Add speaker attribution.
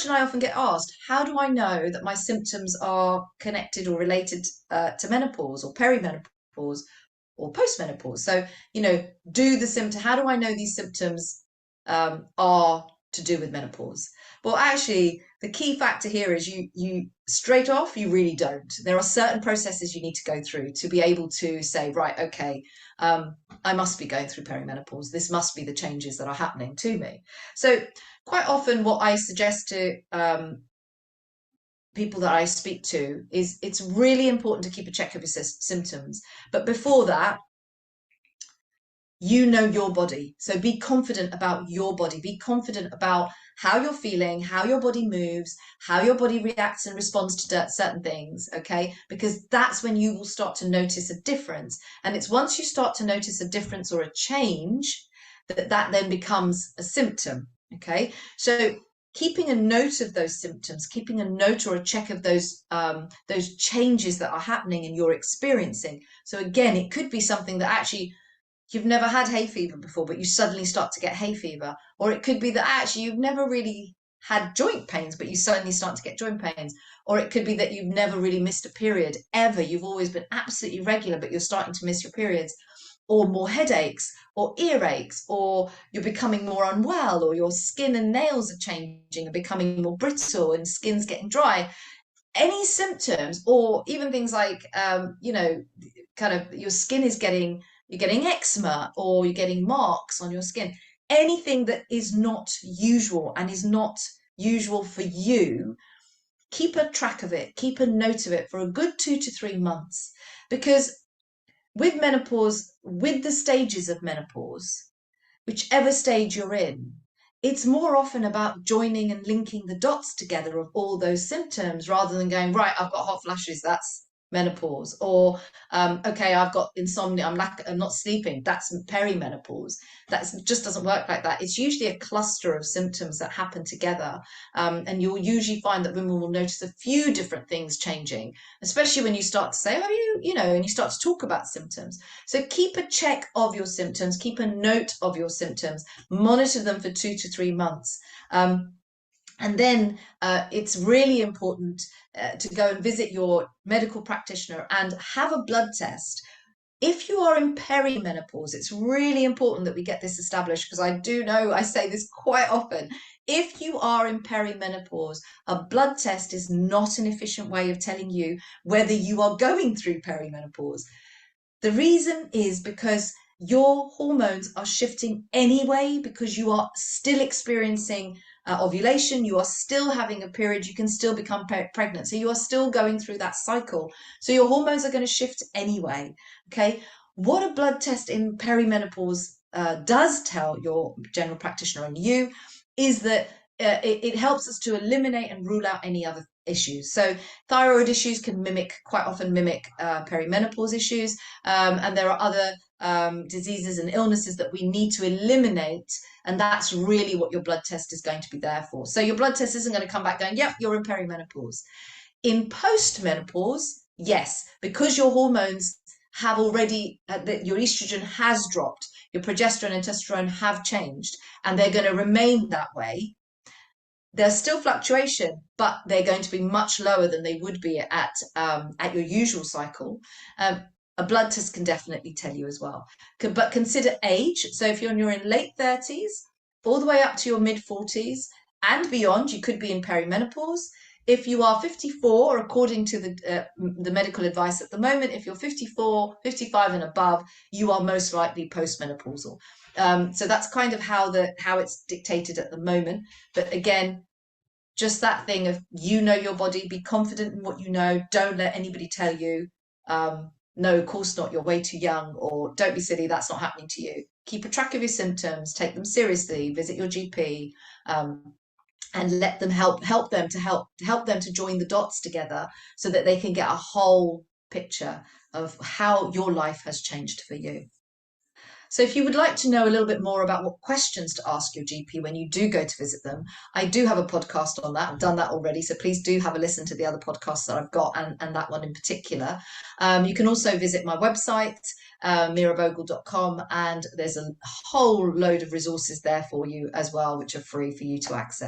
Speaker 1: question I often get asked, how do I know that my symptoms are connected or related to menopause or perimenopause or postmenopause? So, how do I know these symptoms are to do with menopause? Well, actually, the key factor here is you straight off, you really don't. There are certain processes you need to go through to be able to say, right, okay, I must be going through perimenopause. This must be the changes that are happening to me. So quite often what I suggest to people that I speak to is it's really important to keep a check of your symptoms. But before that, you know your body. So be confident about your body. Be confident about how you're feeling, how your body moves, how your body reacts and responds to certain things, okay? Because that's when you will start to notice a difference. And it's once you start to notice a difference or a change that then becomes a symptom, okay? So keeping a note of those symptoms, keeping a note or a check of those changes that are happening and you're experiencing. So again, it could be something that actually you've never had hay fever before, but you suddenly start to get hay fever. Or it could be that actually you've never really had joint pains, but you suddenly start to get joint pains. Or it could be that you've never really missed a period ever. You've always been absolutely regular, but you're starting to miss your periods. Or more headaches or earaches, or you're becoming more unwell, or your skin and nails are changing and becoming more brittle and skin's getting dry. Any symptoms, or even things like, kind of your skin is you're getting eczema or you're getting marks on your skin, anything that is not usual and is not usual for you, keep a track of it, keep a note of it for a good 2 to 3 months. Because with menopause, with the stages of menopause, whichever stage you're in, it's more often about joining and linking the dots together of all those symptoms rather than going, right, I've got hot flashes, that's menopause. Or, okay, I've got insomnia, I'm not sleeping, that's perimenopause. That just doesn't work like that. It's usually a cluster of symptoms that happen together. And you'll usually find that women will notice a few different things changing, especially when you start to say, oh, and you start to talk about symptoms. So keep a check of your symptoms, keep a note of your symptoms, monitor them for 2 to 3 months. And then it's really important to go and visit your medical practitioner and have a blood test. If you are in perimenopause, it's really important that we get this established, because I do know I say this quite often. If you are in perimenopause, a blood test is not an efficient way of telling you whether you are going through perimenopause. The reason is because your hormones are shifting anyway, because you are still experiencing ovulation, you are still having a period, you can still become pregnant. So you are still going through that cycle. So your hormones are going to shift anyway. Okay. What a blood test in perimenopause does tell your general practitioner and you is that it helps us to eliminate and rule out any other issues. So thyroid issues can quite often mimic perimenopause issues, and there are other diseases and illnesses that we need to eliminate, and that's really what your blood test is going to be there for. So your blood test isn't going to come back going, yep, you're in perimenopause. In postmenopause, yes, because your hormones have already, your estrogen has dropped, your progesterone and testosterone have changed, and they're going to remain that way. There's still fluctuation, but they're going to be much lower than they would be at your usual cycle. A blood test can definitely tell you as well. But consider age. So if you're in your late 30s, all the way up to your mid 40s and beyond, you could be in perimenopause. If you are 54, according to the medical advice at the moment, if you're 54, 55 and above, you are most likely postmenopausal. So that's kind of how it's dictated at the moment. But again, just that thing of your body, be confident in what you know. Don't let anybody tell you, no, of course not, you're way too young, or don't be silly, that's not happening to you. Keep a track of your symptoms, take them seriously, visit your GP, and let them help them to join the dots together so that they can get a whole picture of how your life has changed for you. So if you would like to know a little bit more about what questions to ask your GP when you do go to visit them, I do have a podcast on that. I've done that already. So please do have a listen to the other podcasts that I've got, and that one in particular. You can also visit my website, meeravogle.com, and there's a whole load of resources there for you as well, which are free for you to access.